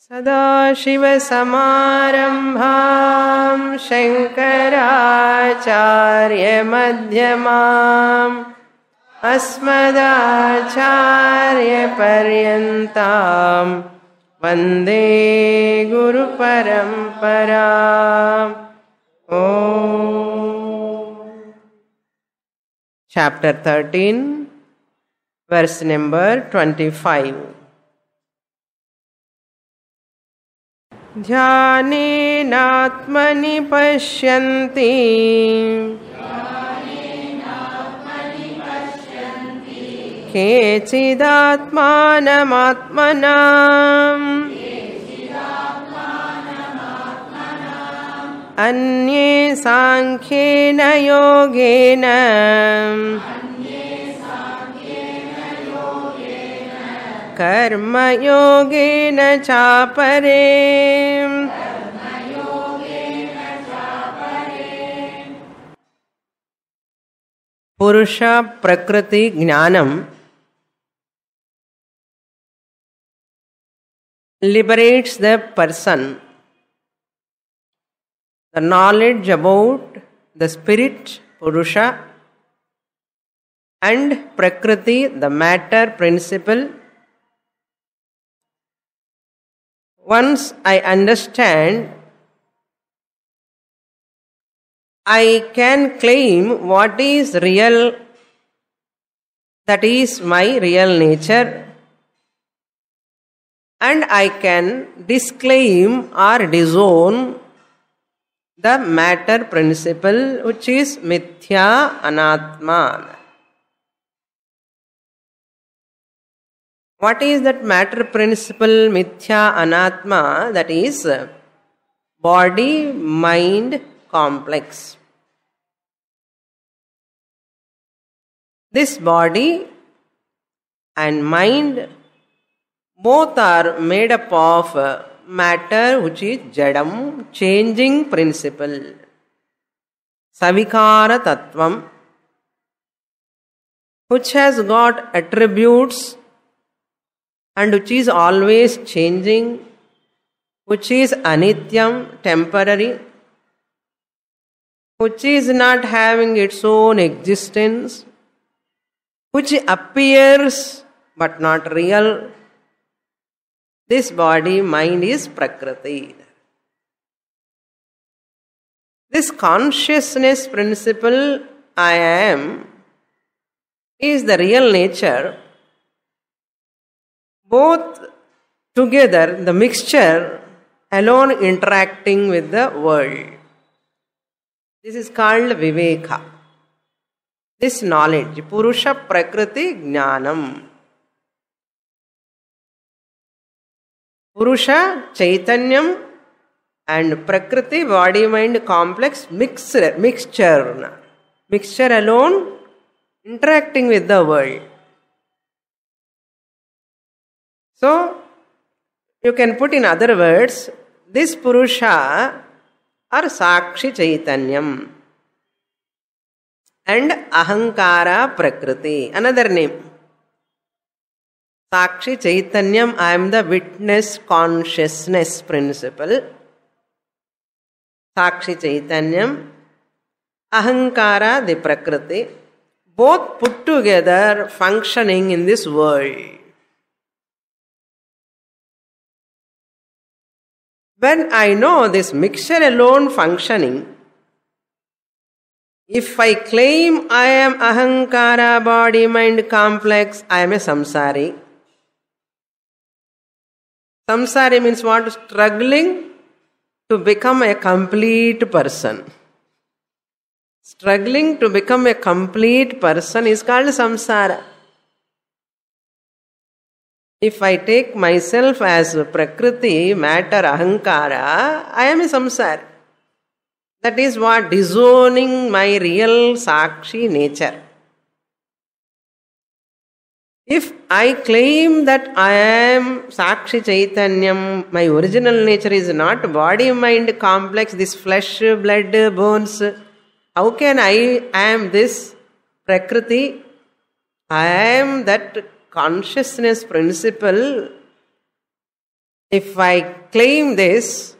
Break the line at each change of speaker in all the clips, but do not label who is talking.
सदाशिवसमारम्भां शङ्कराचार्यमध्यमाम् अस्मदाचार्यपर्यन्तां वन्दे गुरुपरम्पराम्. Chapter 13, verse number 25. ध्यानेनात्मनि पश्यन्ति केचिदात्मानमात्मना अन्ये साङ्ख्येन योगेन कर्मयोगेन चापरे. पुरुष प्रकृति ज्ञानम liberates the person. The knowledge about the spirit, Purusha, and Prakriti, the matter, principle. Once I understand, I can claim what is real, that is my real nature, and I can disclaim or disown the matter principle, which is mithya anatma. What is that matter principle, mithya anatma? That is body-mind complex. This body and mind both are made up of matter, which is jadam, changing principle, savikara tattvam, which has got attributes and which is always changing, which is anityam, temporary, which is not having its own existence, which appears but not real. This body, mind is Prakriti. This consciousness principle, I am, is the real nature. Both together, the mixture, alone interacting with the world. This is called Viveka. This knowledge, Purusha Prakriti Jnanam. Purusha, Chaitanyam, and Prakriti, body-mind complex, mixture alone, interacting with the world. So, you can put in other words, this Purusha are Sakshi Chaitanyam and Ahankara Prakriti. Another name. Sakshi Chaitanyam, I am the witness consciousness principle. Sakshi Chaitanyam, Ahankara, the Prakriti, both put together functioning in this world. When I know this mixture alone functioning, if I claim I am Ahankara, body-mind complex, I am a samsari. Samsari means what? Struggling to become a complete person. Struggling to become a complete person is called samsara. If I take myself as Prakriti, matter, Ahankara, I am a samsara. That is what? Disowning my real Sakshi nature. If I claim that I am Sakshi Chaitanyam, my original nature is not body-mind complex, this flesh, blood, bones. How can I am this Prakriti? I am that consciousness principle If I claim this,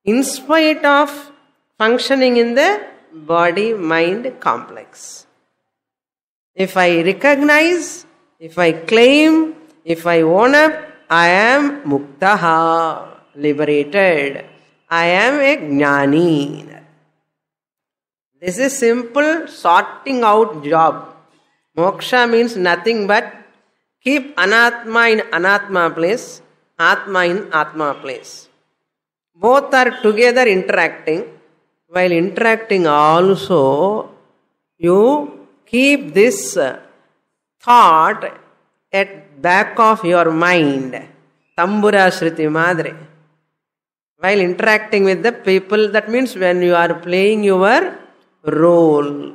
in spite of functioning in the body-mind complex, if I recognize, if I claim, if I own up, I am muktaha, liberated. I am a jnani. This is simple sorting out job. Moksha means nothing but keep anatma in anatma place, atma in atma place. Both are together interacting. While interacting also, you keep this thought at back of your mind. Tambura Shriti Madre. While interacting with the people, that means when you are playing your role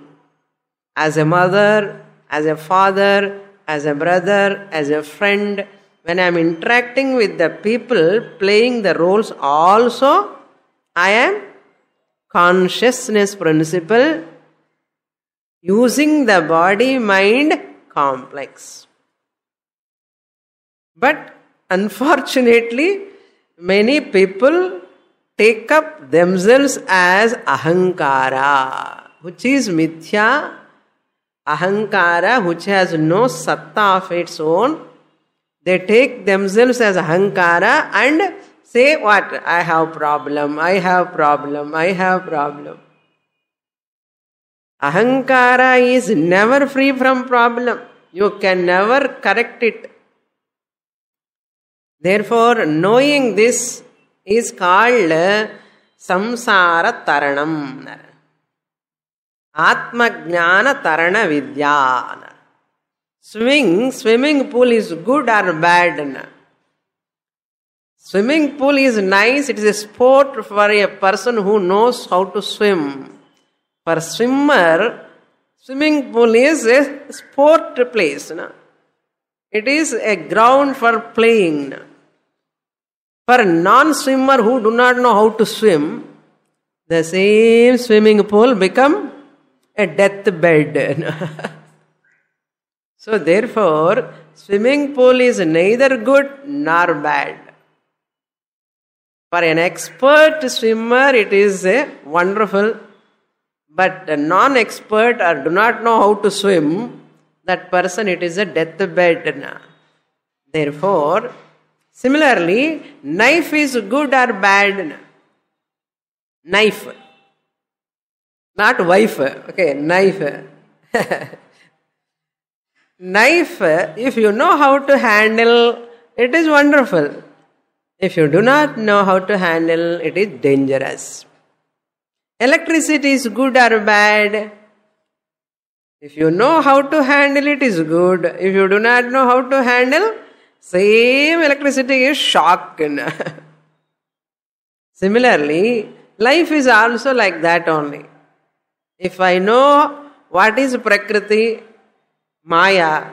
as a mother, as a father, as a brother, as a friend, when I am interacting with the people, playing the roles also, I am consciousness principle using the body-mind complex. But unfortunately, many people take up themselves as ahankara, which is mithya, ahankara, which has no satta of its own. They take themselves as ahankara and say what? I have problem, I have problem, I have problem. Ahankara is never free from problem. You can never correct it. Therefore, knowing this is called samsara taranam. Atma jnana tarana vidya. Swimming pool is good or bad? Swimming pool is nice. It is a sport for a person who knows how to swim. For swimmer, swimming pool is a sport place. It is a ground for playing. For non-swimmer who do not know how to swim, the same swimming pool become a deathbed. So therefore, swimming pool is neither good nor bad. For an expert swimmer, it is wonderful. But a non-expert or do not know how to swim, that person, it is a deathbed. Therefore, similarly, knife is good or bad? Knife. Not wife. Okay, knife. Knife, if you know how to handle, it is wonderful. If you do not know how to handle, it is dangerous. Electricity is good or bad? If you know how to handle, it is good. If you do not know how to handle, same electricity is shock. Similarly, life is also like that only. If I know what is Prakriti, Maya,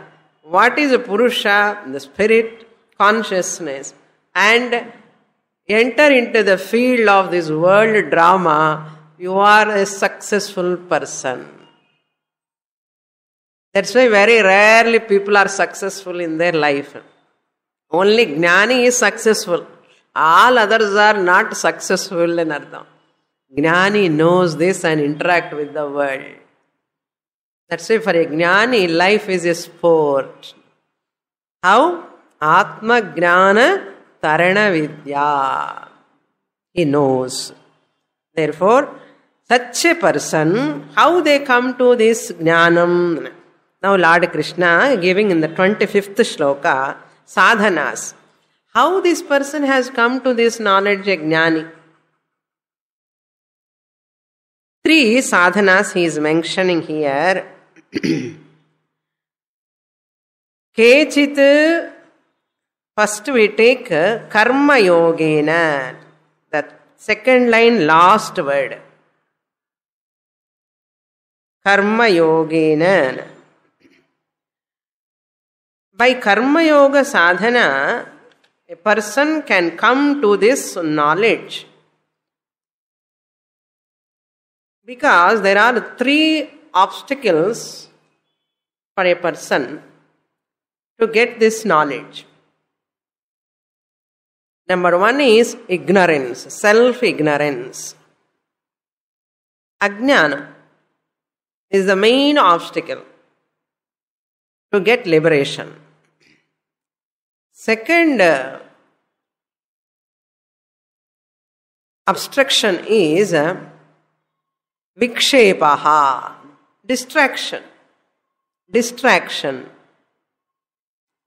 what is Purusha, the spirit, consciousness, and enter into the field of this world drama, you are a successful person. That's why very rarely people are successful in their life. Only Jnani is successful. All others are not successful in Ardham. Jnani knows this and interact with the world. That's why for a Jnani, life is a sport. How? Atma Jnana Tarana Vidya. He knows. Therefore, such a person, how they come to this Jnanam? Now Lord Krishna giving in the 25th shloka, sadhanas. How this person has come to this knowledge, a Jnani? 3 sadhanas he is mentioning here. Kechit, first we take karma yogena, that second line, last word. Karma yogena. By karma yoga sadhana, a person can come to this knowledge. Because there are 3 obstacles for a person to get this knowledge. Number one is ignorance, self-ignorance. Ajnana is the main obstacle to get liberation. Second obstruction is vikshepaha, distraction.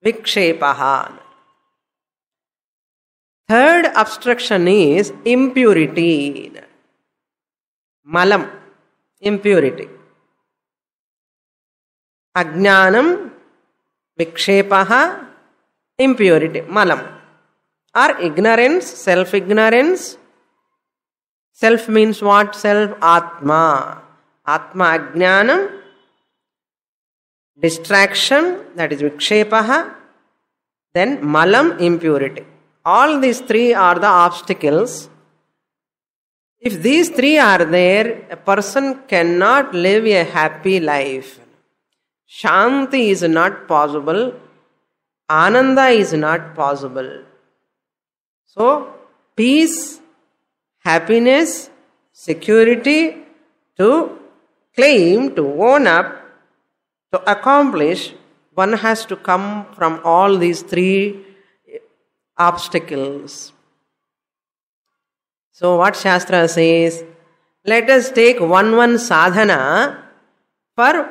Vikshepaha. Third obstruction is impurity. Malam, impurity. Ajnanam, vikshepaha, impurity, malam. Or ignorance, self-ignorance. Self means what? Self, Atma. Atma ajnanam. Distraction, that is vikshepaha. Then malam, impurity. All these three are the obstacles. If these three are there, a person cannot live a happy life. Shanti is not possible. Ananda is not possible. So, peace, happiness, security, to claim, to own up, to accomplish, one has to come from all these three obstacles. So what Shastra says, let us take one sadhana for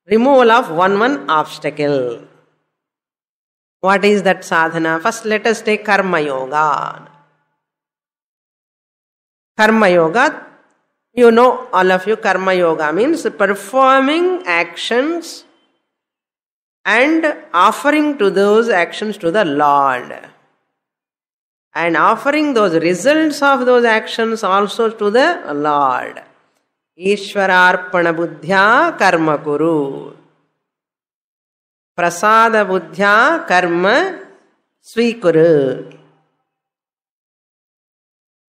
removal of one obstacle. What is that sadhana? First let us take Karma Yoga. Karma Yoga, you know, all of you, Karma Yoga means performing actions and offering to those actions to the Lord. And offering those results of those actions also to the Lord. Ishwararpana buddhya karma kuru. Prasada buddhya karma swikuru.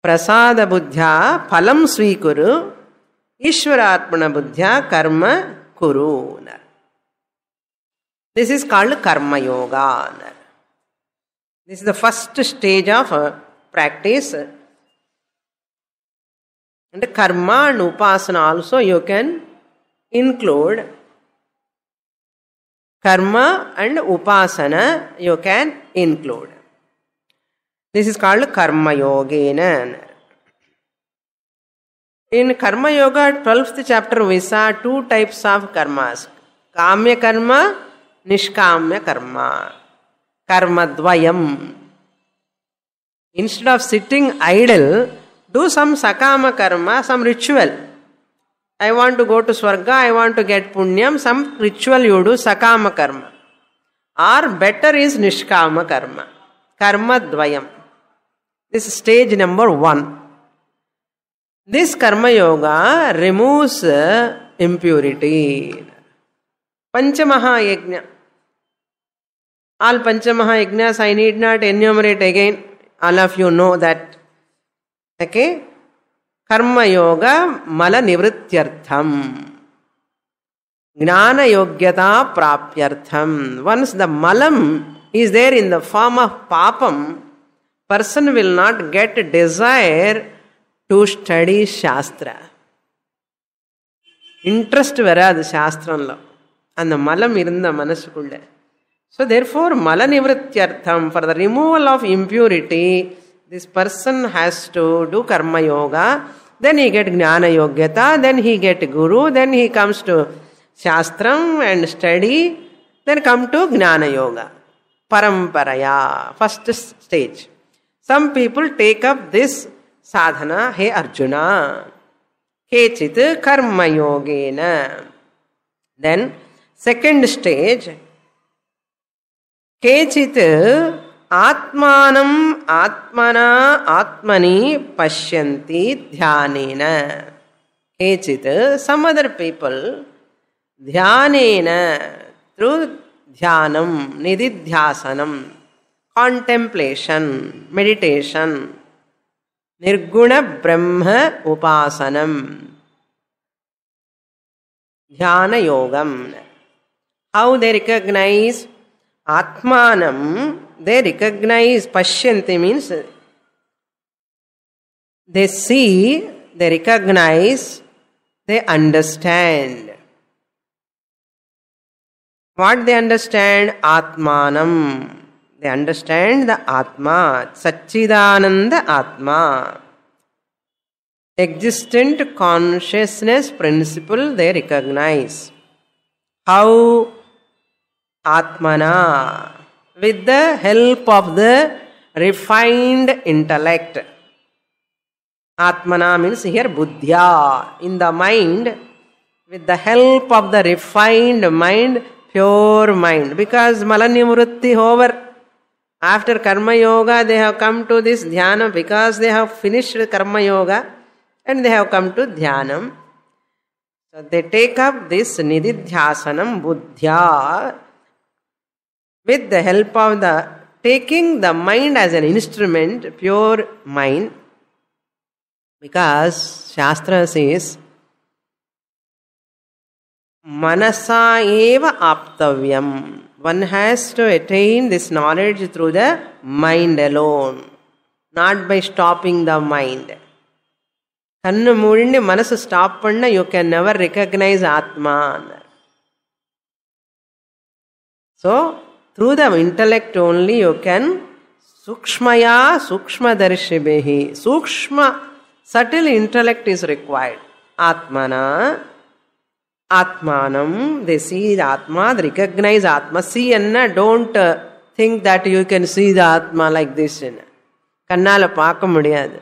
Prasada buddhya phalam swikuru. Ishwararpana buddhya karma kuru. This is called Karma Yoga. This is the first stage of practice. And karma and upasana also you can include. Karma and upasana you can include. This is called Karma Yogena. In Karma Yoga, 12th chapter, we saw two types of karmas. Kamya karma, Nishkamya karma. Karma dvayam. Instead of sitting idle, do some sakama karma, some ritual. I want to go to Swarga, I want to get punyam, some ritual you do, sakama karma. Or better is nishkama karma. Karma dvayam. This is stage number 1. This karma yoga removes impurity. Panchamaha yajna. All Panchamaha yajnas I need not enumerate again. All of you know that. Okay? Karma yoga mala nivrityartham. Gnana yogyata prapyartham. Once the malam is there in the form of papam, person will not get desire to study Shastra. Interest varadu Shastranlo. And the malam irunda manasukulle. So therefore, mala nivrityartham, for the removal of impurity, this person has to do karma yoga, then he get jnana yogyata, then he get guru, then he comes to shastram and study, then come to jnana yoga. Paramparaya, first stage. Some people take up this sadhana, hey Arjuna, kechit karma yogena. Then second stage, kechit atmanam atmana atmani pashyanti dhyanena. Kechit, some other people, dhyanena, through dhyanam, nididhyasanam, contemplation, meditation, nirguna brahma upasanam, dhyana yogam. How they recognize Atmanam, they recognize, pashyanti means they see, they recognize, they understand. What they understand? Atmanam. They understand the Atma, Satchidananda Atma. Existent consciousness principle they recognize. How? Atmana. With the help of the refined intellect. Atmana means here buddhya. In the mind, with the help of the refined mind, pure mind. Because malanimrutti over. After karma yoga, they have come to this dhyana because they have finished karma yoga and they have come to dhyanam. So they take up this nididhyasanam buddhya with the help of the taking the mind as an instrument, pure mind. Because Shastra says, Manasa eva aptavyam. One has to attain this knowledge through the mind alone, not by stopping the mind. Kannu moodindi manasu stop panna, you can never recognize Atma. So, through the intellect only you can sukshmaya sukshmadarshibehi. Sukshma, subtle intellect is required. Atmana. Atmanam, they see the Atma, they recognize Atma. See and don't think that you can see the Atma like this. Kannala paaka mudiyadu.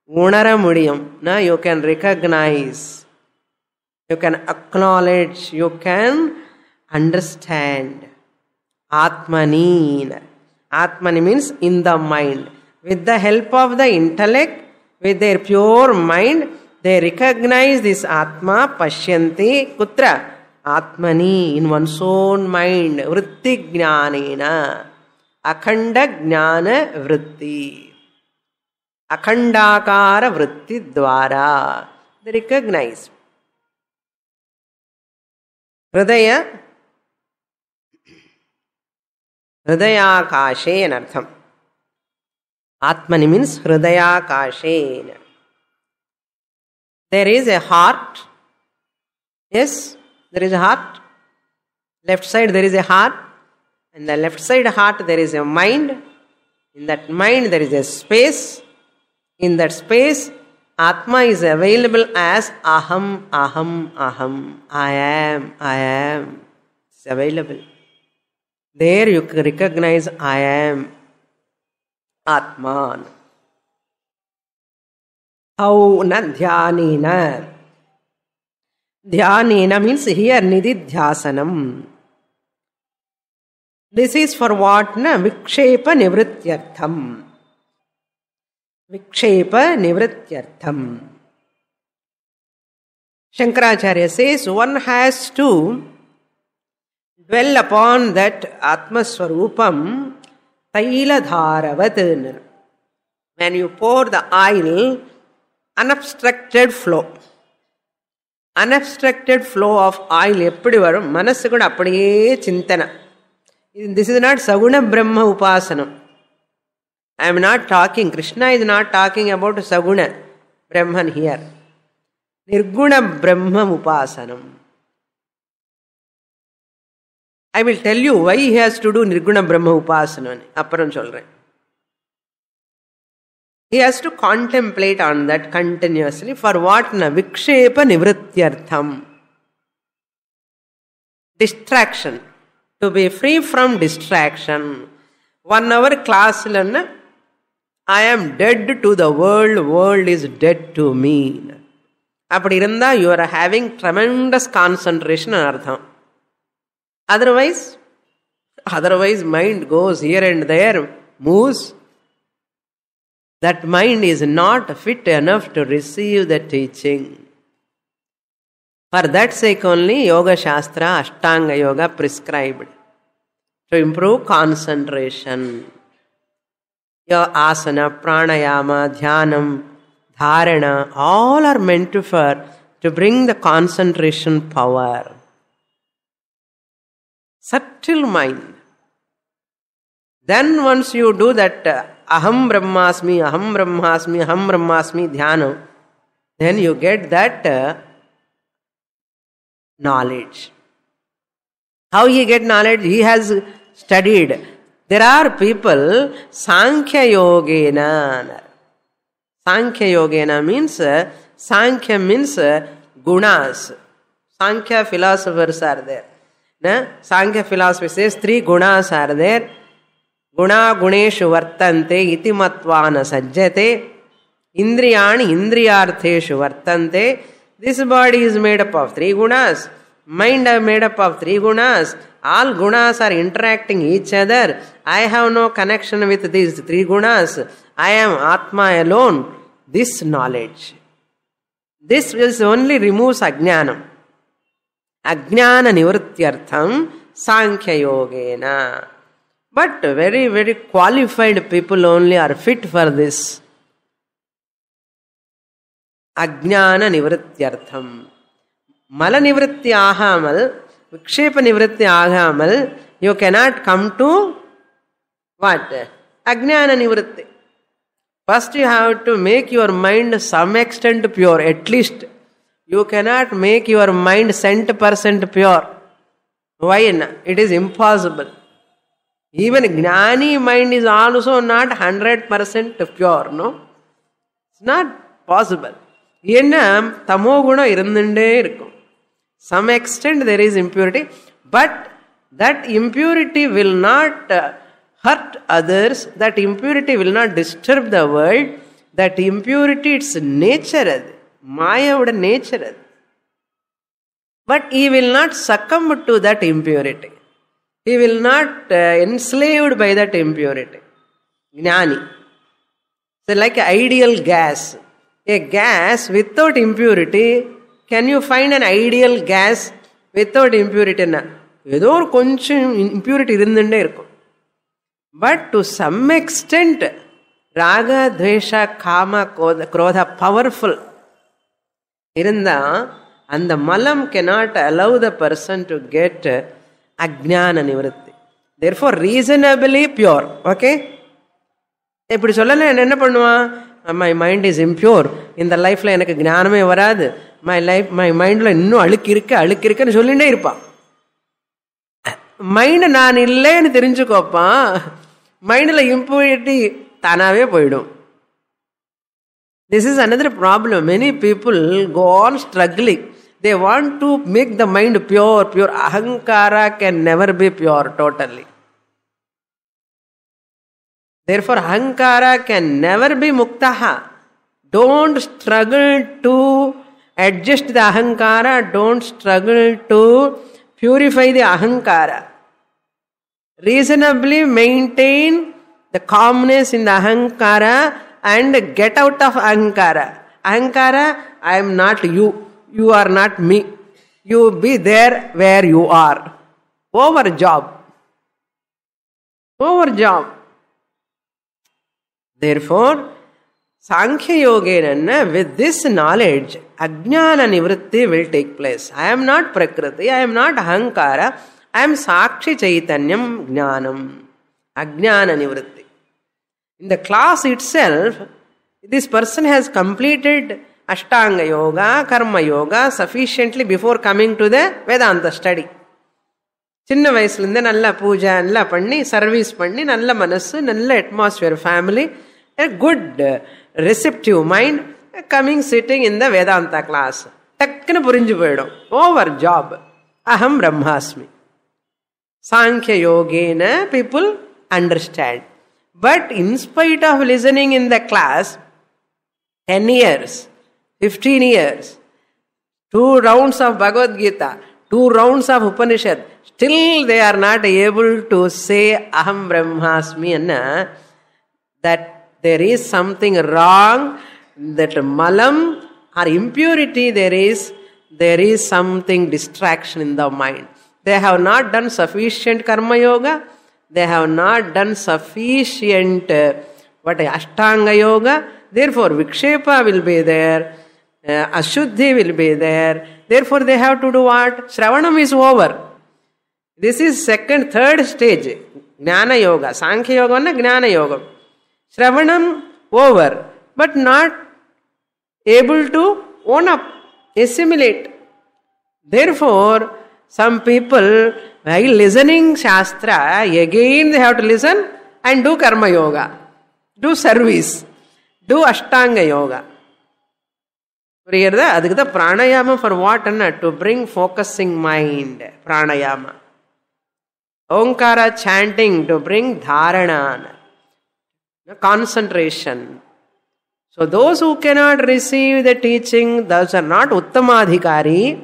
Unara mudiyam. Na, you can recognize. You can acknowledge. You can understand. Atmani. Atmani means in the mind. With the help of the intellect, with their pure mind, they recognize this Atma, Pashyanti, Kutra? Atmani, in one's own mind, Vritti Jnanena, Akhanda Jnana Vritti, Akhandakara Vritti Dwara. They recognize. Hridaya, Hridayakashe anartham. Atmani means Hridayakashe. There is a heart. Yes, there is a heart. Left side there is a heart. In the left side heart there is a mind. In that mind there is a space. In that space, Atma is available as Aham, Aham, Aham. I am. It's available. There you can recognize I am Atman. How na dhyanena. Dhyanena means here nididhyasanam. This is for what? Na vikshepa nivrityartham. Vikshepa nivrityartham. Shankaracharya says one has to dwell upon that Atmaswarupam taila dharavat. When you pour the oil, unobstructed flow. Unobstructed flow of oil eppadi varum manasu kuda appadiye chintana. This is not Saguna Brahma Upasanam. I am not talking, Krishna is not talking about Saguna Brahman here. Nirguna Brahma Upasanam. I will tell you why he has to do Nirguna Brahma Upasanam. Apparam solren. He has to contemplate on that continuously. For what? Na vikshepa nivrityartham. Distraction. To be free from distraction. 1 hour class learn. I am dead to the world. World is dead to me. Appadi irundha you are having tremendous concentration on artham. Otherwise mind goes here and there, moves. That mind is not fit enough to receive the teaching. For that sake only Yoga Shastra, Ashtanga Yoga prescribed. To improve concentration. Your asana, pranayama, dhyanam, dharana, all are meant to bring the concentration power. Subtle mind. Then once you do that aham brahmasmi, aham brahmasmi, aham brahmasmi dhyana, then you get that knowledge. How he get knowledge? He has studied. There are people Sankhya Yogena. Sankhya Yogena means Sankhya means gunas. Sankhya philosophers are there. Sankhya philosophy says 3 gunas are there. Guna guneshu vartante iti matvana sajjate. Indriyani indriyartheshu vartante. This body is made up of 3 gunas. Mind is made up of 3 gunas. All gunas are interacting each other. I have no connection with these 3 gunas. I am Atma alone. This knowledge. This is only removes ajnanam. Ajnana nivrityartham Sankhya Yogena. But very, very qualified people only are fit for this. Ajnana nivrityartham. Mala nivritti ahamal, vikshepa nivritti ahamal, you cannot come to what? Ajnana nivritti. First you have to make your mind some extent pure, at least. You cannot make your mind 100% pure. Why not? It is impossible. Even Gnani mind is also not 100% pure, no? It's not possible. Yenna tamoguna irundunde irukkum. Some extent there is impurity, but that impurity will not hurt others, that impurity will not disturb the world, that impurity its nature, Maya would nature. But he will not succumb to that impurity. He will not enslaved by that impurity. Jnani. So like ideal gas. A gas without impurity, can you find an ideal gas without impurity? Edo or koncham impurity irundunde irukkum. But to some extent, raga, dvesha, kama, krodha, powerful. Irunda, and the malam cannot allow the person to get ajnana nivritti. Therefore, reasonably pure. Okay? இப்படி சொல்லல என்ன பண்ணுவான்? My mind is impure. இந்த லைஃப்ல எனக்கு ஞானமே வராது. My mindல இன்னும் அழுக்கு இருக்குன்னு சொல்லிட்டே இருப்பான். மைண்ட் நான் இல்லைன்னு தெரிஞ்சுக்கோப்பா. மைண்ட்ல இம்பியூரிட்டி தானாவே போயிடும். This is another problem. Many people go on struggling. They want to make the mind pure. Pure ahankara can never be pure totally. Therefore, ahankara can never be muktaha. Don't struggle to adjust the ahankara. Don't struggle to purify the ahankara. Reasonably maintain the calmness in the ahankara and get out of ahankara. Ahankara, I am not you. You are not me. You be there where you are. Over job. Over job. Therefore, Sankhya Yogena, with this knowledge, Ajnana Nivritti will take place. I am not Prakriti, I am not Ahankara, I am Sakshi Chaitanyam Jnanam. Ajnana Nivritti. In the class itself, this person has completed Ashtanga Yoga, Karma Yoga sufficiently before coming to the Vedanta study. சின்ன வயசுலேருந்து நல்ல பூஜை நல்லா பண்ணி service பண்ணி நல்ல மனசு நல்ல atmosphere family good receptive mind coming sitting in the Vedanta class டக்குன்னு புரிஞ்சு போயிடும். Over job. அகம் பிரம்மாஸ்மி. சாங்கிய யோகேன people understand. But in spite of listening in the class 10 years, 15 years, 2 rounds of Bhagavad Gita, 2 rounds of Upanishad, still they are not able to say Aham Brahmasmi, that there is something wrong, that malam or impurity there is something distraction in the mind. They have not done sufficient karma yoga, they have not done sufficient Ashtanga yoga, therefore Vikshepa will be there, Ashuddhi will be there, therefore they have to do what? Shravanam is over. This is second, third stage. Jnana Yoga. Sankhya Yoga and Jnana Yoga. Shravanam over, but not able to own up, assimilate. Therefore, some people, while listening Shastra, again they have to listen and do Karma Yoga, do service, do Ashtanga Yoga. Adhikata pranayama for what? To bring focusing mind. Pranayama. Omkara chanting to bring dharana. Concentration. So those who cannot receive the teaching, those are not Uttamadhikari,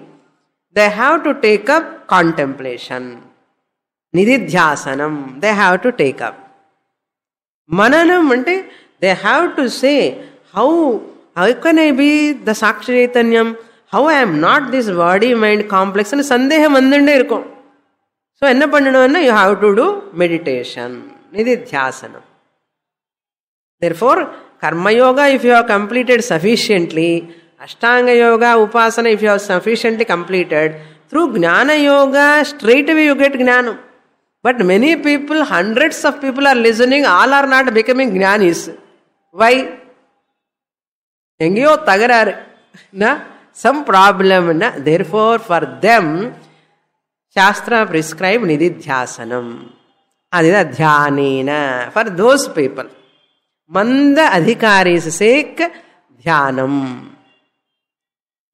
they have to take up contemplation. Nididhyasanam, they have to take up. Mananam, they have to say, how can I be the Sakshi Chaitanyam? How I am not this body mind complex? And sandeham vandande irukum. So enna pannanum, you have to do meditation. Nididhyasanam. Therefore, Karma Yoga, if you have completed sufficiently, Ashtanga Yoga, Upasana, if you have sufficiently completed, through Jnana Yoga, straight away you get Jnanam. But many people, hundreds of people are listening, all are not becoming Jnanis. Why? Engiyo tagarar. Some problem. Therefore, for them, Shastra prescribed Nididhyasanam. Adida Dhyanena. For those people. Manda Adhikaris sake Dhyanam.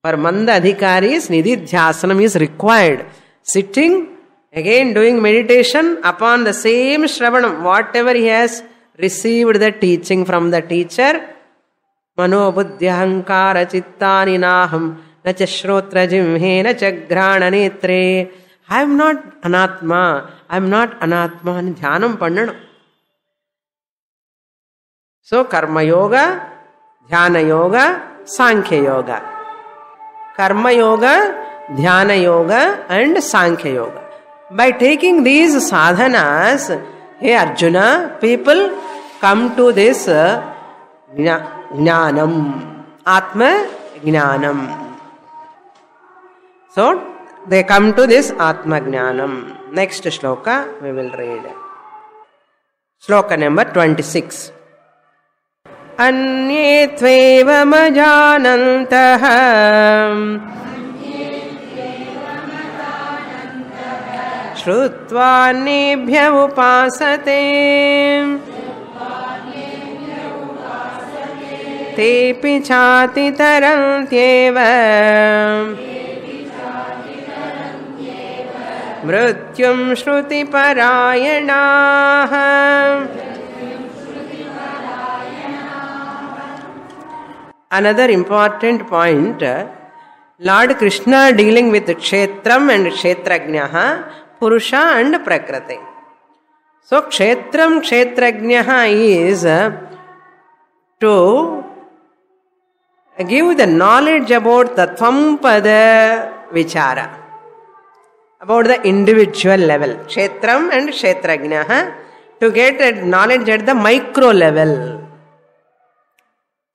For Manda Adhikaris, Nididhyasanam is required. Sitting, again doing meditation upon the same Shravanam, whatever he has received the teaching from the teacher. Mano buddhyahankara chittani naham nacha shrotra jimhe nacha grana netre. I am not anatma. I am not anatma. And dhyanam pannanam. So Karma Yoga, Dhyana Yoga, Sankhya Yoga. Karma Yoga, Dhyana Yoga and Sankhya Yoga. By taking these sadhanas, hey Arjuna, people come to this Jnanam, Atma Jnanam. So, they come to this Atma Jnanam. Next shloka we will read. Shloka number 26. Anye tveva majanantah Shrutva nebhya upasate Tepi chati tarantyeva Mrityum shruti parayanah. Another important point, Lord Krishna dealing with Kshetram and Kshetrajnaha, Purusha and Prakriti. So Kshetram, Kshetrajnaha is to give the knowledge about the Tvampada Vichara, about the individual level. Kshetram and Kshetrajnaha, to get a knowledge at the micro level.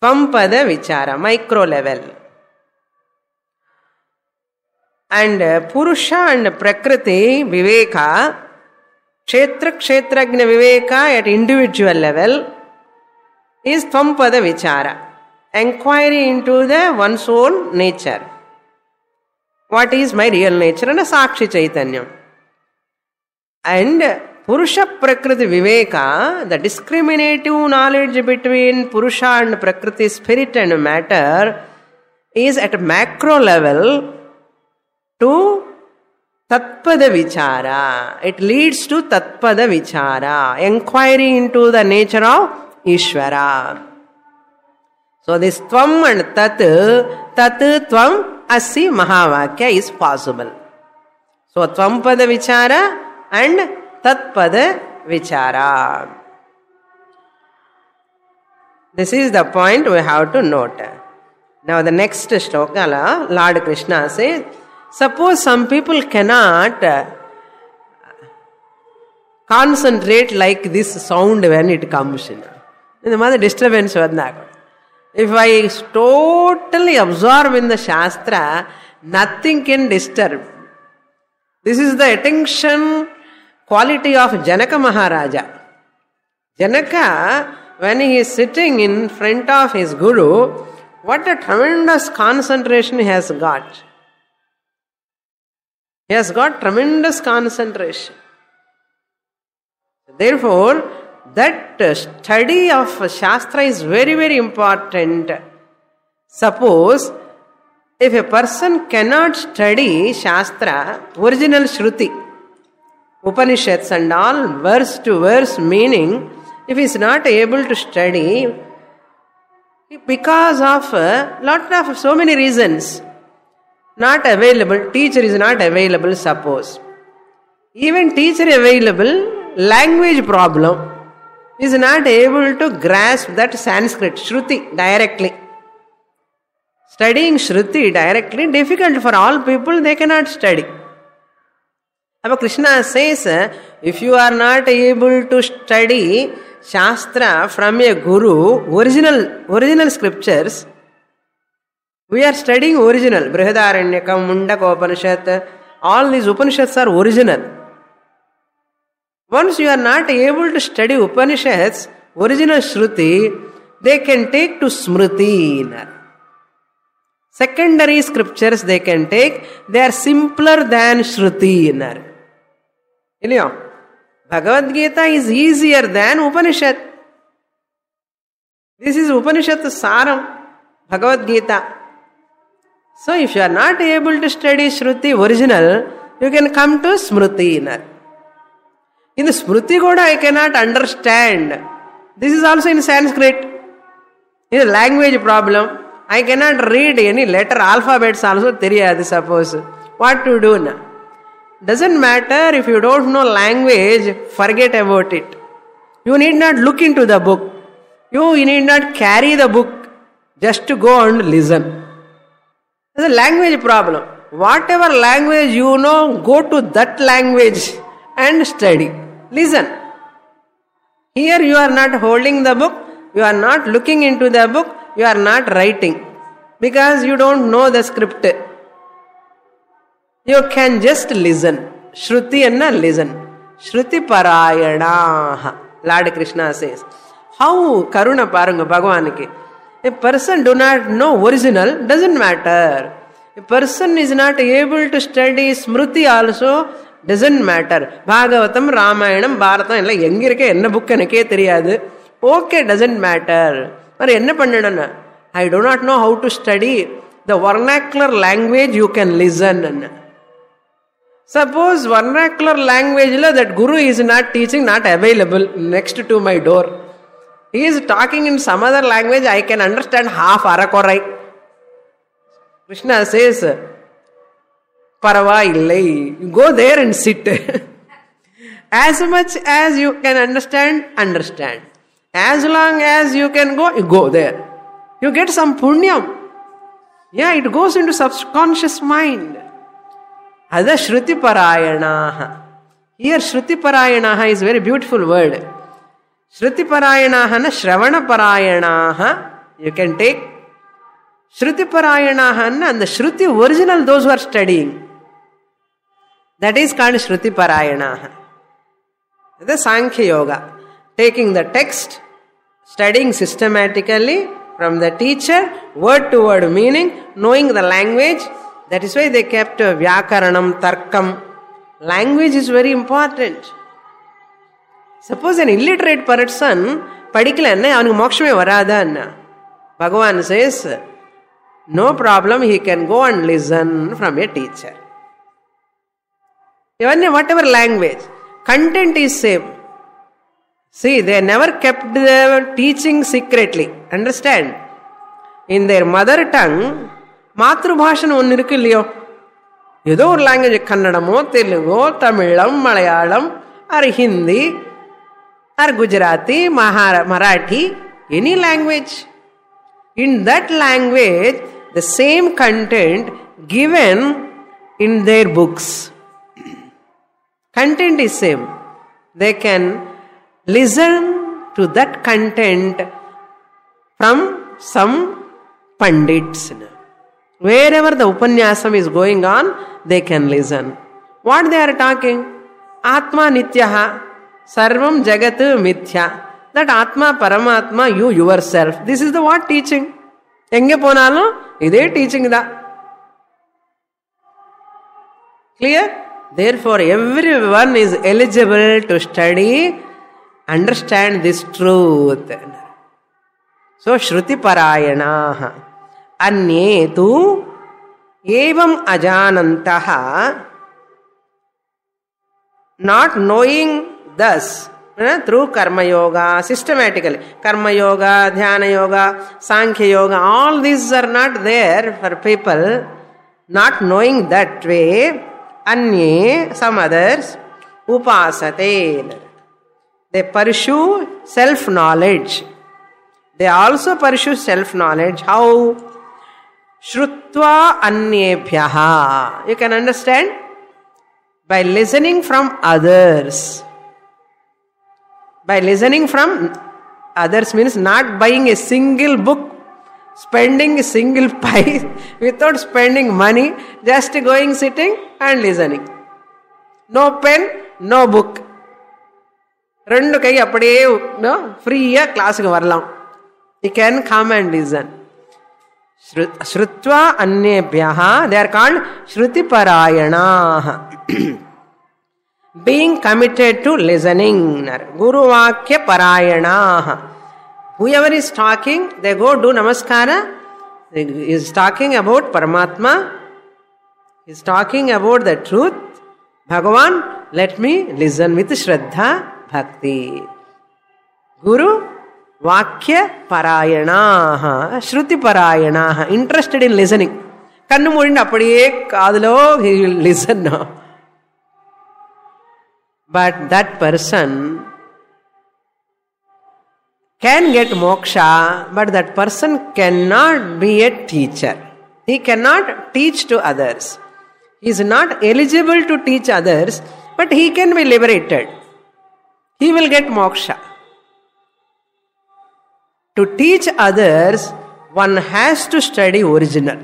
Tvampada Vichara, micro level. And Purusha and Prakriti Viveka, Kshetra Kshetrajna Viveka at individual level is Tvampada Vichara, enquiry into the one's own nature. What is my real nature? And a Sakshi Chaitanyam. And Purusha Prakriti Viveka, the discriminative knowledge between Purusha and Prakriti, spirit and matter, is at macro level to Tatpada Vichara. It leads to Tatpada Vichara, inquiry into the nature of Ishvara. So this Tvam and Tat Tvam Asi Mahavakya is possible. So Tvampada Vichara and Tatpada Vichara. This is the point we have to note. Now the next shloka, Lord Krishna says, suppose some people cannot concentrate like this sound when it comes in. The mother disturbance. If I totally absorb in the Shastra, nothing can disturb. This is the attention quality of Janaka Maharaja. Janaka, when he is sitting in front of his Guru, what a tremendous concentration he has got. He has got tremendous concentration. Therefore, that study of Shastra is very, very important. Suppose, if a person cannot study Shastra, original Shruti, Upanishads and all, verse to verse meaning, if he is not able to study, because of so many reasons, not available, teacher is not available, suppose. Even teacher available, language problem, is not able to grasp that Sanskrit, Shruti, directly. Studying Shruti directly, difficult for all people, they cannot study. But Krishna says, if you are not able to study Shastra from a Guru, original scriptures, we are studying original. Brihadaranyakam, Mundaka Upanishad, all these Upanishads are original. Once you are not able to study Upanishads, original Shruti, they can take to Smriti. Secondary scriptures they can take, they are simpler than Shruti. Bhagavad Gita is easier than Upanishad. This is Upanishad Saram, Bhagavad Gita. So if you are not able to study Shruti original, you can come to Smriti. In the Smriti Goda I cannot understand. This is also in Sanskrit. It's a language problem. I cannot read any letter, alphabets also theriyadu, suppose. What to do now? Doesn't matter if you don't know language, forget about it. You need not look into the book. You need not carry the book just to go and listen. It's a language problem. Whatever language you know, go to that language and study. Listen. Here you are not holding the book, you are not looking into the book, you are not writing. Because you don't know the script. You can just listen. Shruti and listen. Shruti Parayana. Lord Krishna says. How Karuna Paranga Bhagavaniki. A person do not know original, doesn't matter. A person is not able to study Smriti also, doesn't matter. Bhagavatam, Ramayanam, Bharatam, engirke enna book enake theriyadu. Okay, doesn't matter. But enna pannadana? I do not know how to study the vernacular language, you can listen. Suppose vernacular language that Guru is not teaching, not available next to my door. He is talking in some other language, I can understand half Arakorai. Krishna says, Parava illai. Go there and sit. As much as you can understand, understand. As long as you can go, you go there. You get some punyam. Yeah, it goes into subconscious mind. Ada Shruti Parayanaha. Here Shruti Parayanaha is a very beautiful word. Shruti Parayanaha na Shravana Parayanaha. You can take Shruti Parayanaha and the Shruti original, those who are studying. That is called Shruti Parayanaha. The Sankhya Yoga. Taking the text, studying systematically from the teacher, word to word meaning, knowing the language. That is why they kept Vyakaranam, Tarkam. Language is very important. Suppose an illiterate person, padikkalanna avanu mokshame varada anna. Bhagavan says, no problem, he can go and listen from a teacher. Even whatever language, content is same. See, they never kept their teaching secretly. Understand? In their mother tongue, Matrubhashan one irukku illiyo. Edo or language, Kannadamo, Telugu, Tamilam, Malayalam, or Hindi, or Gujarati, Marathi, any language. In that language, the same content given in their books. Content is same. They can listen to that content from some pandits. Wherever the upanyasam is going on, they can listen. What they are talking? Atma Nityaha, Sarvam Jagat Mithya. That Atma, Paramatma, you yourself. This is the what teaching. Enge ponalo, ide teaching da. Clear? Therefore, everyone is eligible to study, understand this truth. So, Shruti Parayanaha. Anye tu evam ajanantaha. Not knowing thus, through Karma Yoga, systematically. Karma Yoga, Dhyana Yoga, Sankhya Yoga, all these are not there for people. Not knowing that way, Anye, some others, Upasate. They pursue self-knowledge. They also pursue self-knowledge. How? Shrutva Anyebhyaha. You can understand? By listening from others. By listening from others means not buying a single book, spending a single pie without spending money, just going, sitting and listening. No pen, no book. Rendu kai appadiye no free class ku varalam. You can come and listen. Shrutva Anyebhyaha, they are called Shruti Parayanaha. Being committed to listening. Guru Vakya Parayanaha. Whoever is talking, they go do namaskara. He is talking about Paramatma. He is talking about the truth. Bhagavan, let me listen with Shraddha Bhakti. Guru Vakya Parayanaha. Shruti Parayanaha. Interested in listening. Kannu mudindu appadiye kaadalo, he will listen now. But that person can get moksha, but that person cannot be a teacher. He cannot teach to others. He is not eligible to teach others, but he can be liberated. He will get moksha. To teach others, one has to study original.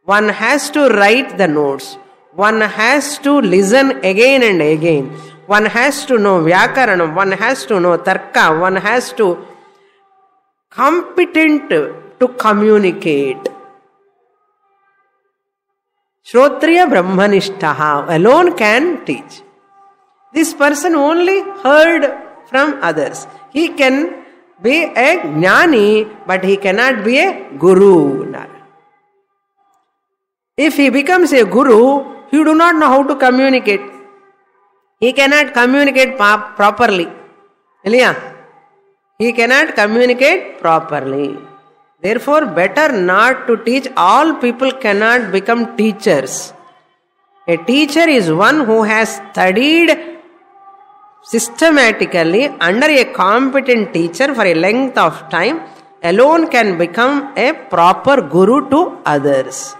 One has to write the notes. One has to listen again and again. One has to know Vyakaranam. One has to know Tarka. One has to competent to communicate. Shrotriya Brahmanishtaha alone can teach. This person only heard from others. He can be a jnani, but he cannot be a guru. If he becomes a guru, he do not know how to communicate. He cannot communicate properly. He cannot communicate properly. Therefore, better not to teach. All people cannot become teachers. A teacher is one who has studied systematically under a competent teacher for a length of time. Alone can become a proper guru to others.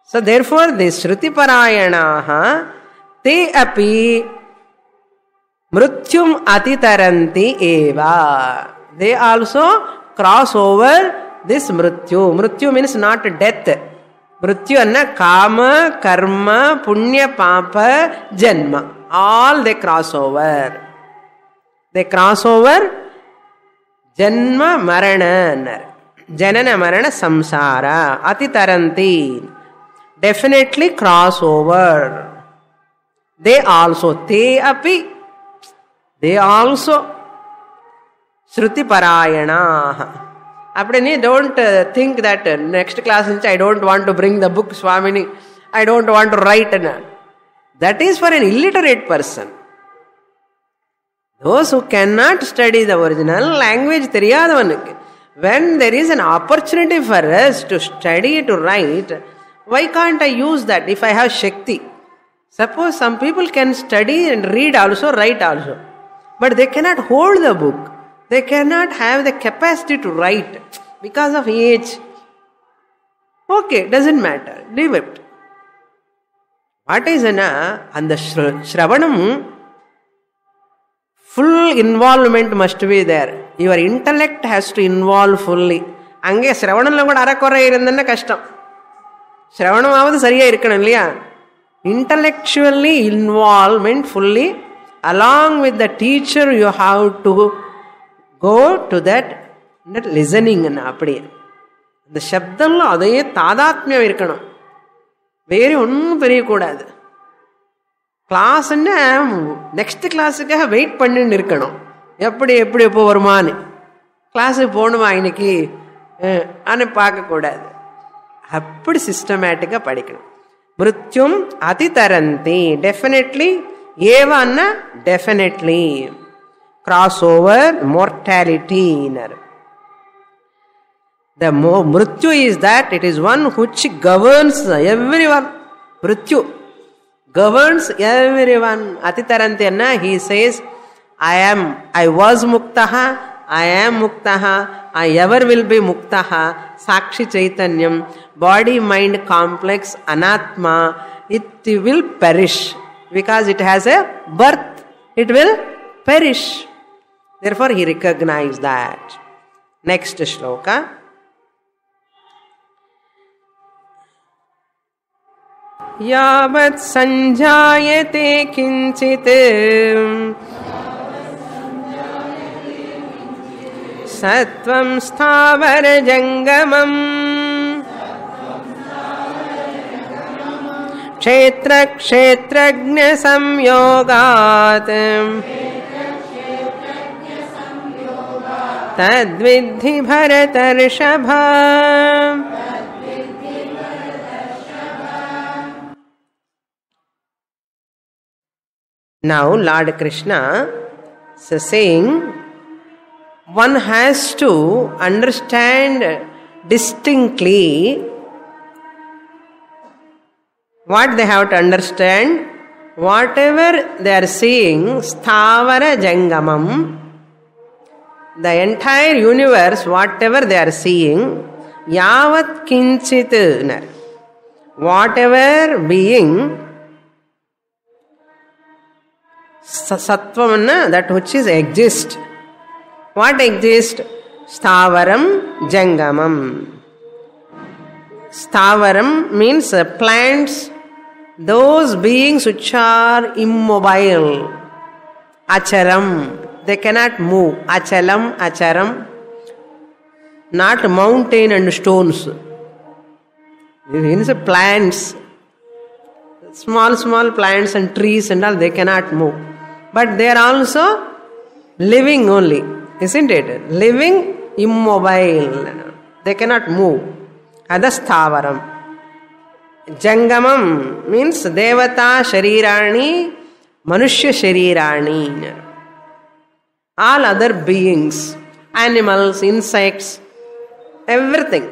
So therefore, the Shruti Parayanaha, te api mrutyum atitaranti eva. They also cross over this mrityu. Mrityu means not death. Mrityu anna kama, karma, punya, papa, janma. All they cross over. They cross over janma, marana. Janana, marana, samsara. Atitaranti. Definitely cross over. They also, te api, they also Shruti Parayana. Appadine don't think that next class I don't want to bring the book Swamini, I don't want to write. That is for an illiterate person. Those who cannot study the original language, theriyadavanukku. When there is an opportunity for us to study, to write, why can't I use that if I have Shakti? Suppose some people can study and read also, write also. But they cannot hold the book. They cannot have the capacity to write because of age. Okay, doesn't matter. Leave it. What is and the Shravanam, full involvement must be there. Your intellect has to involve fully. Ange Shravanam kuda arakora irundana kashtam. ஸ்ரவணமாவது சரியா இருக்கணும் இல்லையா? Intellectually involvement fully, along with the teacher you have to go to that listening. அப்படியே இந்த சப்தம்ல அதே தாதாத்மியம் இருக்கணும், வேறு ஒன்றும் தெரியக்கூடாது. கிளாஸ்ன்னு நெக்ஸ்ட் கிளாஸுக்காக வெயிட் பண்ணின்னு இருக்கணும். எப்படி எப்போ வருமானு, கிளாஸுக்கு போகணுமா இன்னைக்கு ஆனால் பார்க்கக்கூடாது. அப்படி சிஸ்டமேட்டிக்காக படிக்கணும். மிருத்யும் அதிதரந்தி, டெஃபினெட்லி. ஏவான்னா டெஃபினெட்லி. கிராஸ் ஓவர் மோர்டாலிட்டினர். The mrityu is that it is one which governs everyone. Mrityu governs everyone. Atitaranti anna, he says, I was muktaha, I am muktaha, I ever will be muktaha. Sakshi Chaitanyam, body mind complex, anatma, it will perish because it has a birth, it will perish. Therefore he recognized that. Next shloka. यावत् संजायते किंचित् सत्वं स्थावर जंगमम् क्षेत्र क्षेत्रज्ञ संयोगात् तद्विद्धि भरतर्षभ. Now Lord Krishna is saying one has to understand distinctly what they have to understand. Whatever they are seeing, sthavara jangamam, the entire universe, whatever they are seeing, yavat kinchit, whatever being, sattvamanna, that which is exist. What exists? Sthavaram jangamam. Sthavaram means plants, those beings which are immobile. Acharam, they cannot move. Achalam, acharam, not mountain and stones. Means plants, small plants and trees and all, they cannot move. But they are also living only, isn't it? Living, immobile. They cannot move. Adasthavaram. Jangamam means devata sharirani, manushya sharirani. All other beings, animals, insects, everything.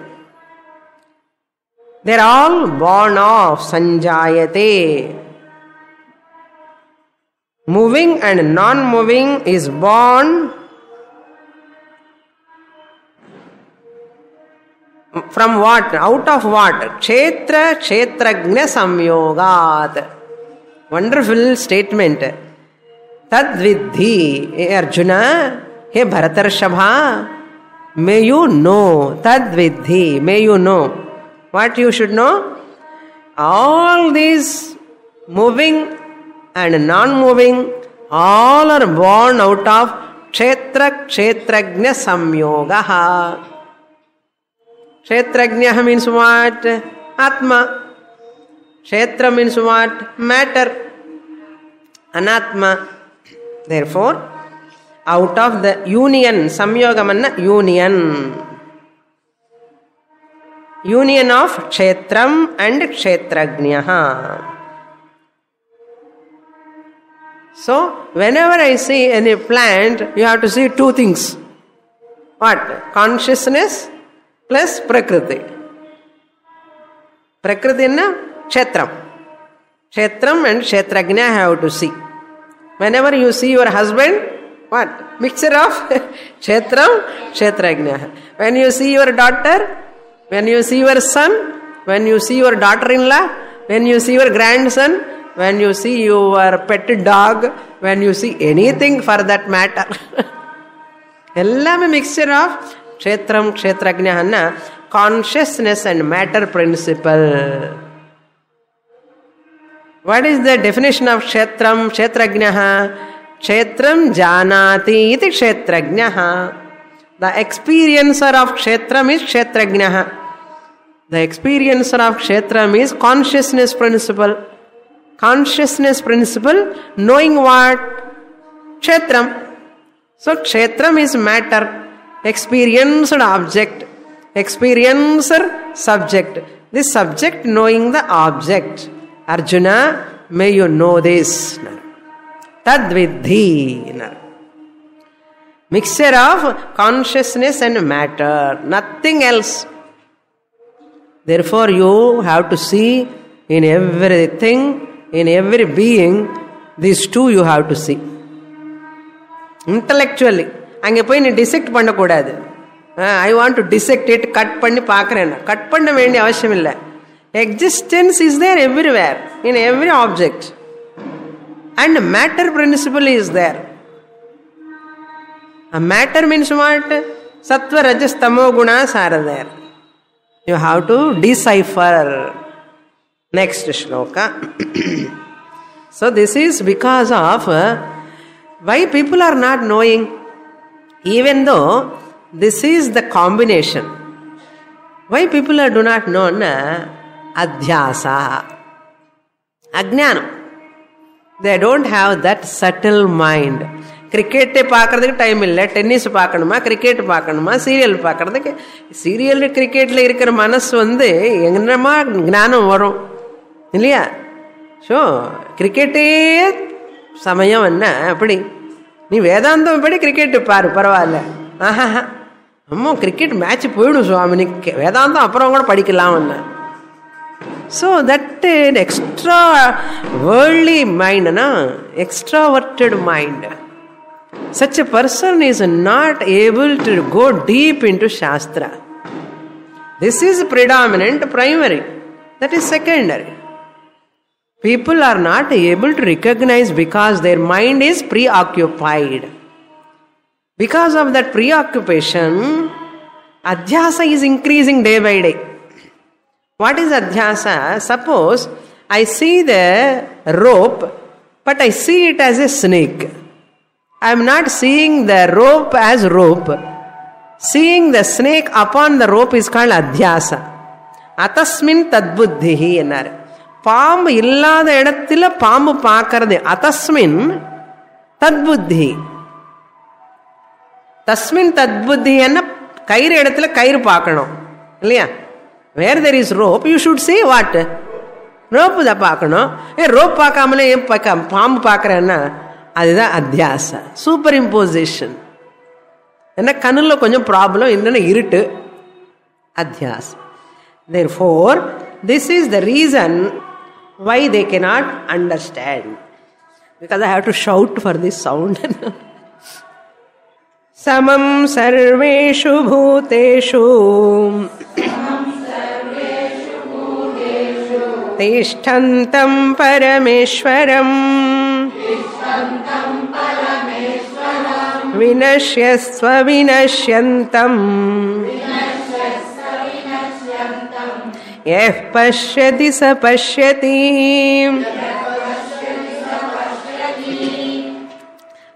They are all born of sanjayate. Moving and non-moving is born from what? Out of what? Kshetra kshetrajna samyogat. Wonderful statement. Tadvidhi. Hey Arjuna, hey Bharatarshabha, may you know. Tadvidhi, may you know. What you should know? All these moving and non-moving, all are born out of kshetra kshetrajna samyogaha. Kshetrajna means what? Atma. Kshetra means what? Matter. Anatma. Therefore, out of the union, samyogamanna union. Union of kshetram and kshetrajnaha. So, whenever I see any plant, you have to see two things. What? Consciousness plus prakriti. Prakriti is kshetram. Kshetram and kshetrajna have to see. Whenever you see your husband, what? Mixture of kshetram, kshetrajna. When you see your daughter, when you see your son, when you see your daughter-in-law, when you see your grandson, when you see your pet dog, when you see anything for that matter. Ellame mixture of Kshetram, Kshetrajna, consciousness and matter principle. What is the definition of Kshetram, Kshetrajna? Kshetram janati iti Kshetrajna. The experiencer of Kshetram is Kshetrajna. The experiencer of Kshetram is consciousness principle. Consciousness principle, knowing what? Kshetram. So Kshetram is matter, experienced object, experiencer subject. This subject knowing the object. Arjuna, may you know this. Tadvidhi. Mixture of consciousness and matter, nothing else. Therefore you have to see in everything, in every being, these two you have to see. Intellectually. அங்கே போய் நீ dissect பண்ணக்கூடாது. I want to dissect it, cut பண்ணி பார்க்குறேன். Cut பண்ண வேண்டிய அவசியம் இல்லை. Existence is there everywhere, in every object. And matter principle is there. Matter means what? Sattva, Rajas, Tamo gunas are there. You have to decipher. Next shloka. So this is because of why people are not knowing, even though this is the combination. Why people do not know? Adhyasa, Ajnana. They don't have that subtle mind. கிரிக்கெட்டே பார்க்கறதுக்கு time இல்லை, tennis பார்க்கணுமா, cricket பார்க்கணுமா, serial பார்க்கறதுக்கு. Serial கிரிக்கெட்டில் இருக்கிற மனசு என்னமா ஞானம் வரும் இல்லையா? ஸோ கிரிக்கெட்டே சமயம் என்ன அப்படி? நீ வேதாந்தம் படி கிரிக்கெட்டு பாரு, பரவாயில்ல. ஆஹா, அம்மா கிரிக்கெட் மேட்ச் போயிடும் சுவாமி, நீ வேதாந்தம் அப்புறம் கூட படிக்கலாம். So that extra worldly mind, extroverted mind. Such a person is not able to go deep into Shastra. This is predominant, primary. That is secondary. People are not able to recognize because their mind is preoccupied. Because of that preoccupation, adhyasa is increasing day by day. What is adhyasa? Suppose I see the rope, but I see it as a snake. I am not seeing the rope as rope. Seeing the snake upon the rope is called adhyasa. Atasmin tadbuddhihi ennar. பாம்பு இல்லாத இடத்துல பாம்பு பார்க்கறது. அத்தஸ்மின் தத்புத்தி. தஸ்மின் தத்புத்தி என்ன? கயிறு இடத்துல கயிறு பார்க்கணும் இல்லையா? Where there is rope, you should say what? Rope தான் பார்க்கணும். ரோப் பார்க்காமலே பாம்பு பார்க்கறேன்னா அதுதான் அத்தியாசா, சூப்பர் இம்போசிஷன். என்ன கண்ணுல கொஞ்சம் ப்ராப்ளம், என்னென்ன இருட்டு, அத்தியாசம். Therefore, this is the reason why they cannot understand. Because I have to shout for this sound. Samam sarveshu bhuteshu tishtantam parameshwaram vinashyasva vinashyantam yah pashyati sa pashyati.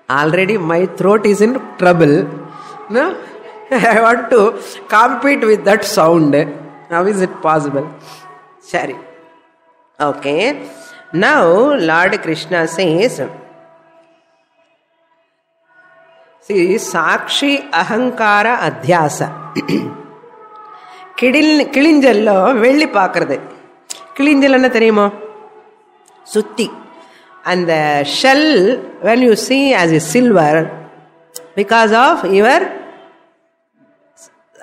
Already my throat is in trouble. No? I want to compete with that sound. How is it possible? Sorry. Okay. Now Lord Krishna says, see, Sakshi Ahankara Adhyasa. கிளிஞ்சல்ல வெள்ளி பார்க்கறது. கிளிஞ்சல் என்ன தெரியுமோ? சுத்தி. And the shell, when you see as a silver, because of your,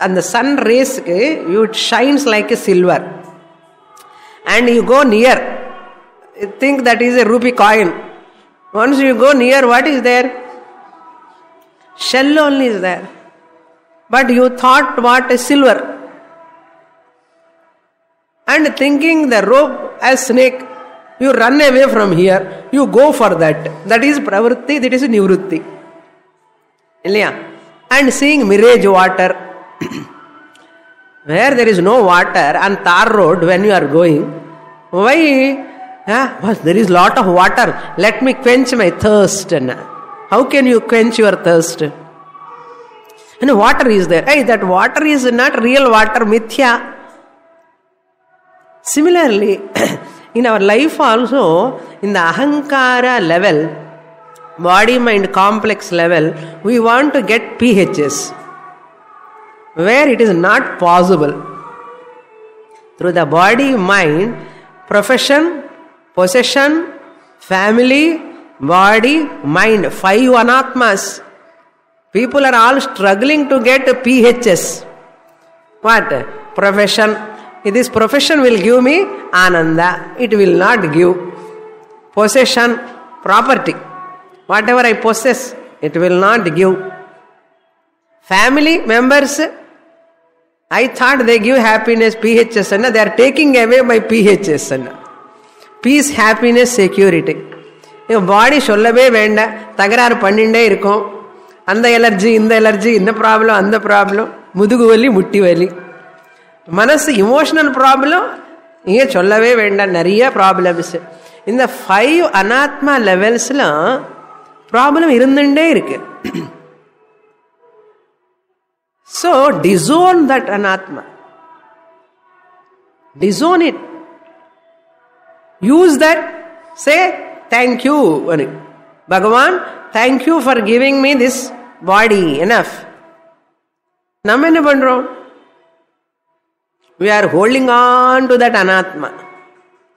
and the sun rays, it shines like a silver. And you go near, you think that is a rupee coin. Once you go near, what is there? Shell only is there. But you thought what is silver. And thinking the rope as snake, you run away from here, you go for that. That is pravritti, that is nivritti. And seeing mirage water, where there is no water on tar road when you are going. Why? There is lot of water. Let me quench my thirst. How can you quench your thirst? And water is there. Hey, that water is not real water, mithya. Similarly, in our life also, in the ahankara level, body-mind complex level, we want to get PHs, where it is not possible. Through the body-mind, profession, possession, family, body, mind, 5 anatmas. People are all struggling to get PHs. What? Profession. This profession will give me ananda. It will not give. Possession, property. Whatever I possess, it will not give. Family members, I thought they give happiness, PHs, and they are taking away my PHs. Peace, happiness, security. Body sollave venda, tagarar panninde irukum. Anda allergy, inda allergy, inda problem, anda problem. Mudugu vali, mutti vali. Manasu emotional problem, inge sollave venda, nariya problems. In the 5 anatma levels la, problem irundinde irukku. So, disown that anatma. Disown it. Use that. Say, thank you. Bhagavan, thank you for giving me this body. Enough. Nam enna pandrom? We are holding on to that anatma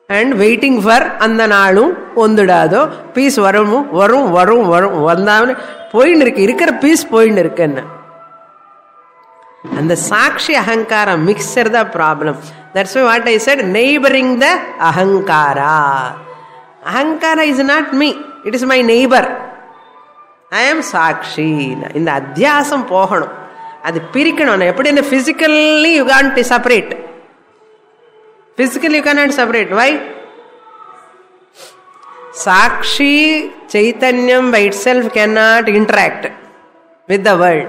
and waiting for andanalu ondudado peace varum vandavane point irukku irukra peace point irukku. And the Sakshi Ahankara mixer the problem. That's why what I said, neighboring the Ahankara. Ahankara is not me. It is my neighbor. I am Sakshi. In the Adhyasam Pohanam. Adi Pirikanana. Put in physically you can't separate. Physically you cannot separate. Why? Sakshi Chaitanyam by itself cannot interact with the world.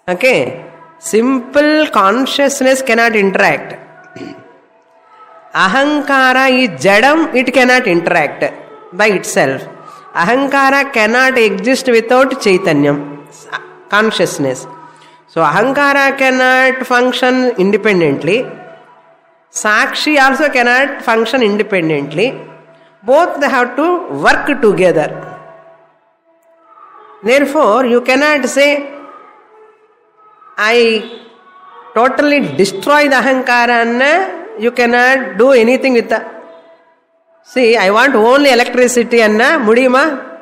Okay? Simple consciousness cannot interact. Ahankara is jadam, it cannot interact by itself. Ahankara cannot exist without Chaitanyam, consciousness. So Ahankara cannot function independently. Sakshi also cannot function independently. Both they have to work together. Therefore, you cannot say, I totally destroy the Ahankara and you cannot do anything with the... See, I want only electricity and mudiyuma?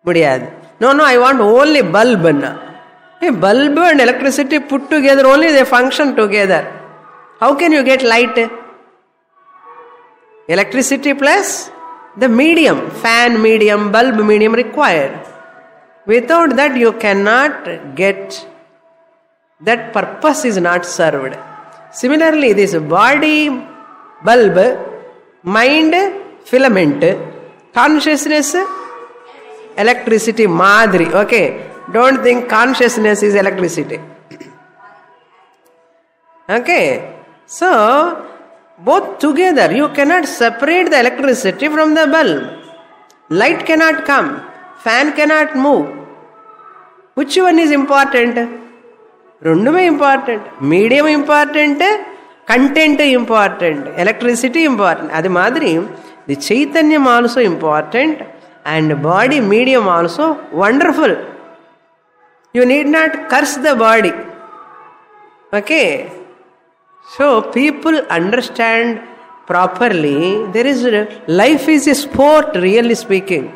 Mudiyad. No, I want only bulb. Bulb and electricity put together, only they function together. How can you get light? Electricity plus the medium, fan medium, bulb medium required. Without that you cannot get... That purpose is not served. Similarly, this body, bulb, mind, filament, consciousness, electricity, madri. Okay, don't think consciousness is electricity. Okay, so both together, you cannot separate the electricity from the bulb. Light cannot come, fan cannot move. Which one is important? Rendume important. Medium important, content important, electricity important. Adi madri, the Chaitanyam also important and body medium also wonderful. You need not curse the body. Okay. So people understand properly. Life is a sport, really speaking.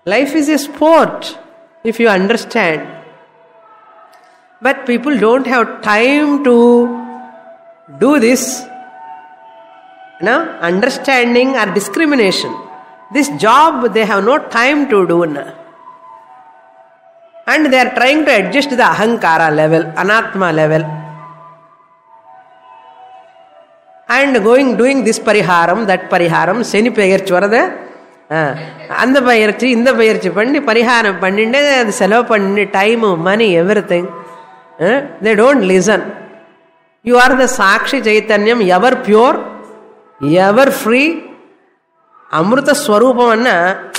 Life is a sport if you understand. But people don't have time to do this. Understanding or discrimination. This job they have no time to do. And they are trying to adjust the Ahankara level, Anatma level. And doing this pariharam, that pariharam, seni payarchi varada. And the payarchi, in the payarchi pandi, pariharam pandinde, the selav pandinde, time, money, everything. They don't listen. You are the Sakshi Chaitanyam, ever pure, ever free. Amrita Swarupam anna,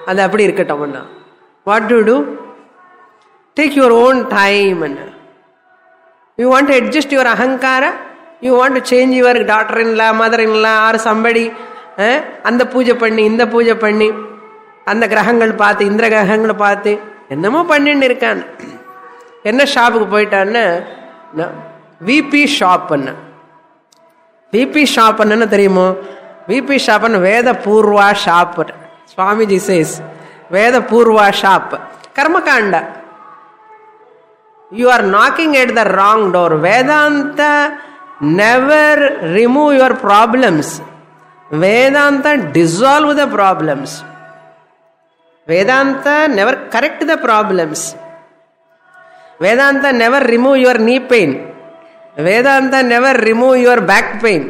adu appadi irukattum anna. What do? Take your own time anna. You want to adjust your ahankara? You want to change your daughter-in-law, mother-in-law or somebody? அந்த பூஜை பண்ணி இந்த பூஜை பண்ணி அந்த கிரகங்கள் பார்த்து இந்திர கிரகங்களை பார்த்து என்னமோ பண்ணிட்டு இருக்கான். என்ன ஷாப்புக்கு போயிட்டான்னு விபி ஷாப் பண்ண. விபி ஷாப் பண்ணன்னு தெரியுமோ? விபி ஷாப் வேத பூர்வா ஷாப். சுவாமிஜி சேஸ் வேத பூர்வா ஷாப். கர்மகாண்ட. You are knocking at the wrong door. Vedanta never remove your problems. Vedanta dissolve the problems. Vedanta never correct the problems. Vedanta never remove your knee pain. Vedanta never remove your back pain.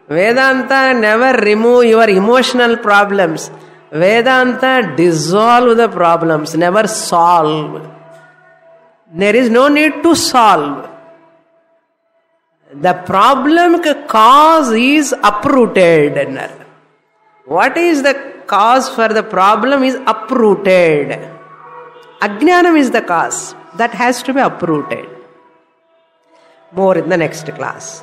Vedanta never remove your emotional problems. Vedanta dissolve the problems, never solve. There is no need to solve. The problem cause is uprooted. What is the cause for the problem is uprooted. Ajnanam is the cause. That has to be uprooted. More in the next class.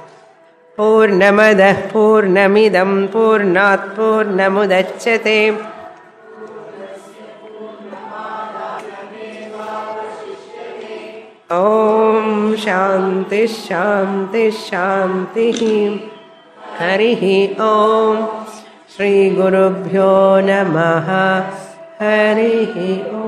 Purnamada Purnamidam Purnat Purnamudachyate. Om Shanti Shanti Shanti. Harihi Om. Shri Gurubhyo Namaha. Harihi Om.